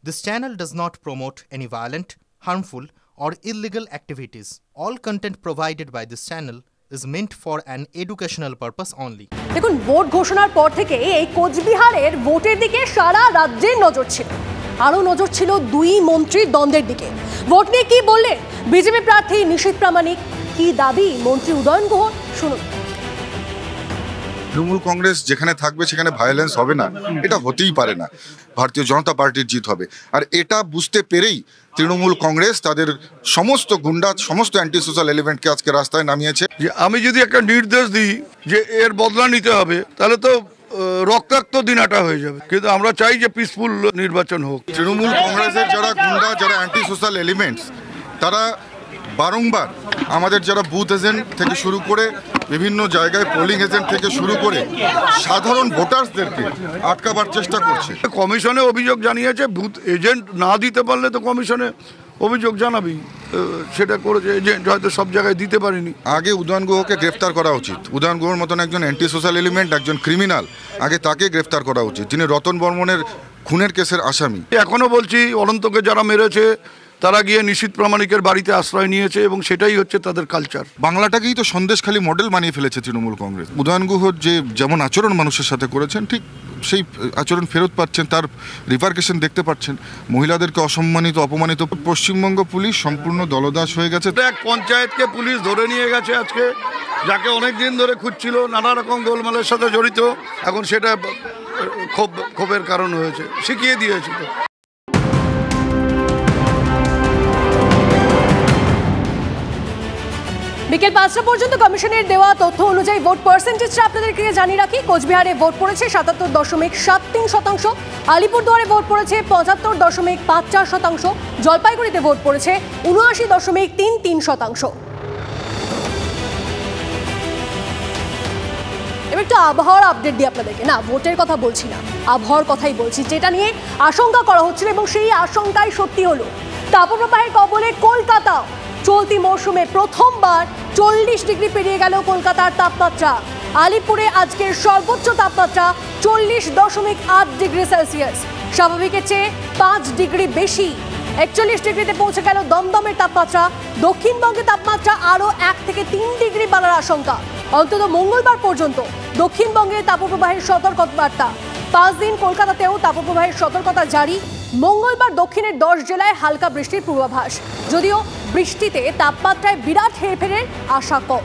This channel does not promote any violent, harmful, or illegal activities. All content provided by this channel is meant for an educational purpose only. দেখুন, vote ঘোষণার পর থেকে এই কোচবিহারের ভোটের দিকে সারা রাজ্যের নজর ছিল। আরও নজর ছিল দুই মন্ত্রীর দ্বন্দ্বের দিকে। ভোট নিয়ে কি বললেন বিজেপি প্রার্থী নিশীথ প্রামাণিক, কি দাবি মন্ত্রী উদয়ন গুহ, শুনুন। তৃণমূল কংগ্রেস যেখানে থাকবে সেখানে ভায়োলেন্স হবে না, এটা হতেই পারে না। ভারতীয় জনতা পার্টির জিত হবে, আর এটা বুঝতে পেরেই তৃণমূল কংগ্রেস তাদের সমস্ত গুন্ডা, সমস্ত অ্যান্টি সোশ্যাল এলিমেন্টকে আজকে রাস্তায় নামিয়েছে। যে আমি যদি একটা নির্দেশ দিই যে এর বদলা নিতে হবে, তাহলে তো রক্তাক্ত দিনাটা হয়ে যাবে। কিন্তু আমরা চাই যে পিসফুল নির্বাচন হোক। তৃণমূল কংগ্রেসের যারা গুন্ডা, যারা অ্যান্টি সোশ্যাল এলিমেন্টস, তারা বারংবার আমাদের যারা বুথ এজেন্ট থেকে শুরু করে বিভিন্ন জায়গায় পোলিং এজেন্ট থেকে শুরু করে সাধারণ ভোটার্সদেরকে আটকাবার চেষ্টা করছে। কমিশনে অভিযোগ জানিয়েছে, বুথ এজেন্ট না দিতে পারলে তো কমিশনে অভিযোগ জানাবি, সেটা করেছে এজেন্ট, হয়তো সব জায়গায় দিতে পারিনি। আগে উদয়ন গুহকে গ্রেফতার করা উচিত। উদয়ন গুহর মতন একজন অ্যান্টি সোশ্যাল এলিমেন্ট, একজন ক্রিমিনাল, আগে তাকে গ্রেফতার করা উচিত, যিনি রতন বর্মনের খুনের কেসের আসামি। এখনো বলছি, অনন্তকে যারা মেরেছে তারা গিয়ে নিশীথ প্রামাণিকের বাড়িতে আশ্রয় নিয়েছে এবং সেটাই হচ্ছে তাদের কালচার। বাংলাটাকেই তো সন্দেশখালী মডেল বানিয়ে ফেলেছে তৃণমূল কংগ্রেস। উদয়ন গুহ যে যেমন আচরণ মানুষের সাথে করেছেন, ঠিক সেই আচরণ ফেরত পাচ্ছেন, তার রিপারকেশন দেখতে পাচ্ছেন। মহিলাদেরকে অসম্মানিত, অপমানিত। পশ্চিমবঙ্গ পুলিশ সম্পূর্ণ দলদাস হয়ে গেছে। এক পঞ্চায়েতকে পুলিশ ধরে নিয়ে গেছে আজকে, যাকে অনেক দিন ধরে খুঁজছিল, নানা রকম গোলমালের সাথে জড়িত। এখন সেটা ক্ষোভের কারণ হয়েছে, শিখিয়ে দিয়েছিল। বিকেল 5টা পর্যন্ত কমিশনের দেওয়া তথ্য অনুযায়ী ভোট পার্সেন্টেজটা আপনাদেরকে জানিয়ে রাখি। কোচবিহারে ভোট পড়েছে 77.73%, আলিপুরদুয়ারে ভোট পড়েছে 75.54%, জলপাইগুড়িতে ভোট পড়েছে 79.33%। এবার একটু আবহাওয়ার আপডেট দিই আপনাদেরকে। না, ভোটের কথা বলছি না, আবহাওয়ার কথাই বলছি, যেটা নিয়ে আশঙ্কা করা হচ্ছিল এবং সেই আশঙ্কাই সত্যি হলো। তাপপ্রবাহের কবলে কলকাতা। চলতি মৌসুমে প্রথমবার 40 ডিগ্রি পেরিয়ে গেল কলকাতার তাপমাত্রা। আলিপুরে আজকের সর্বোচ্চ তাপমাত্রা 40.8 ডিগ্রি সেলসিয়াস, স্বাভাবিকের চেয়ে 5 ডিগ্রি বেশি। 41 ডিগ্রিতে পৌঁছে গেল দমদমের তাপমাত্রা। দক্ষিণবঙ্গে তাপমাত্রা আরও 1 থেকে 3 ডিগ্রি বাড়ার আশঙ্কা। অন্তত মঙ্গলবার পর্যন্ত দক্ষিণবঙ্গে তাপপ্রবাহের সতর্কবার্তা। 5 দিন কলকাতাতেও তাপপ্রবাহের সতর্কতা জারি। মঙ্গলবার দক্ষিণের 10 জেলায় হালকা বৃষ্টির পূর্বাভাস, যদিও বৃষ্টিতে তাপমাত্রায় বিরাট হেরফেরের আশা কম।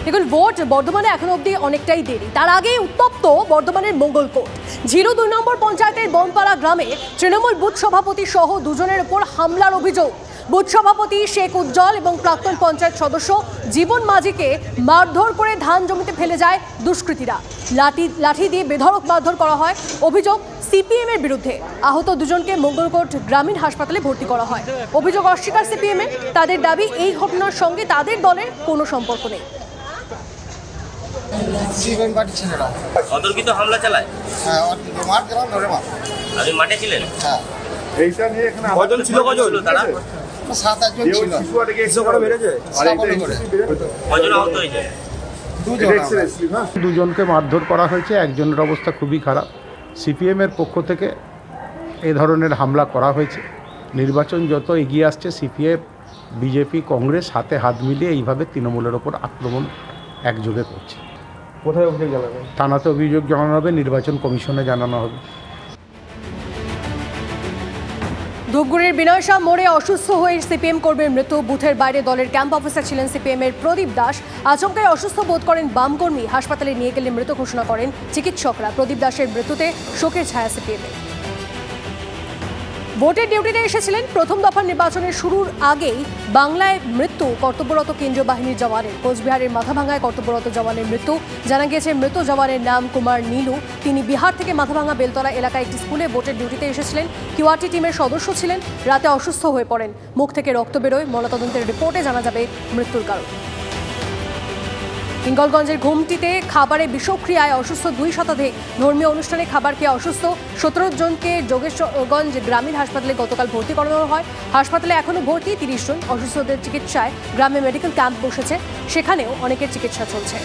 দেখুন, ভোট বর্ধমানে এখনো অবধি অনেকটাই দেরি। তার আগেই উত্তপ্ত বর্ধমানের মঙ্গলকোট। ঝিরু 2 নম্বর পঞ্চায়েতের বনপাড়া গ্রামে তৃণমূল বুথ সভাপতি সহ দুজনের ওপর হামলার অভিযোগ। বুথ সভাপতি শেখ উজ্জ্বল এবং প্রাক্তন পঞ্চায়েত সদস্য জীবন মাঝিকে মারধর করে ধান জমিতে ফেলে যায় দুষ্কৃতীরা। লাঠি দিয়ে বেধড়ক মারধর করা হয়। অভিযোগ সিপিএম এর বিরুদ্ধে। আহত দুজনকে মঙ্গলকোট গ্রামীণ হাসপাতালে ভর্তি করা হয়। অভিযোগ অস্বীকার সিপিএম এর। তাদের দাবি, এই ঘটনার সঙ্গে তাদের দলের কোনো সম্পর্ক নেই। অতর্কিত হামলা চালায়। হ্যাঁ, আপনি মাঠে ছিলেন? হ্যাঁ। এইটা নিয়ে এখানে কজন ছিল? তারা 7-8 জন ছিল। শিশু করে মেরেছে। কজন আহত হয়েছে? দুজনকে মারধর করা হয়েছে। একজনের অবস্থা খুবই খারাপ। সিপিএমের পক্ষ থেকে এই ধরনের হামলা করা হয়েছে। নির্বাচন যত এগিয়ে আসছে, সিপিএম, বিজেপি, কংগ্রেস হাতে হাত মিলিয়ে এইভাবে তৃণমূলের ওপর আক্রমণ একযোগে করছে। কোথায় অভিযোগ জানাবেন? থানাতে অভিযোগ জানানো হবে, নির্বাচন কমিশনে জানানো হবে। ধূপগুড়ির বিনয়সা মোড়ে অসুস্থ হয়ে সিপিএম কর্মীর মৃত্যু। বুথের বাইরে দলের ক্যাম্প অফিসার ছিলেন সিপিএম এর প্রদীপ দাস। আচমকায় অসুস্থ বোধ করেন বাম কর্মী। হাসপাতালে নিয়ে গেলে মৃত ঘোষণা করেন চিকিৎসকরা। প্রদীপ দাসের মৃত্যুতে শোকের ছায়া সিপিএম এর। ভোটের ডিউটিতে এসেছিলেন। প্রথম দফার নির্বাচনের শুরুর আগেই বাংলায় মৃত্যু কর্তব্যরত কেন্দ্রীয় বাহিনীর জওয়ানের। কোচবিহারের মাথাভাঙ্গায় কর্তব্যরত জওয়ানের মৃত্যু। জানা গিয়েছে মৃত জওয়ানের নাম কুমার নীলু। তিনি বিহার থেকে মাথাভাঙ্গা বেলতলা এলাকায় একটি স্কুলে ভোটের ডিউটিতে এসেছিলেন। কিউআরটি টিমের সদস্য ছিলেন। রাতে অসুস্থ হয়ে পড়েন। মুখ থেকে রক্ত বেরোয়। ময়নাতদন্তের রিপোর্টে জানা যাবে মৃত্যুর কারণ। হিঙ্গলগঞ্জের ঘুমটিতে খাবারে বিষক্রিয়ায় অসুস্থ 2 শতাধিক। ধর্মীয় অনুষ্ঠানে খাবার খেয়ে অসুস্থ 17 জনকে যোগেশগঞ্জ গ্রামীণ হাসপাতালে গতকাল ভর্তি করানো হয়। হাসপাতালে এখনও ভর্তি 30 জন। অসুস্থদের চিকিৎসায় গ্রামে মেডিকেল ক্যাম্প বসেছে, সেখানেও অনেকের চিকিৎসা চলছে।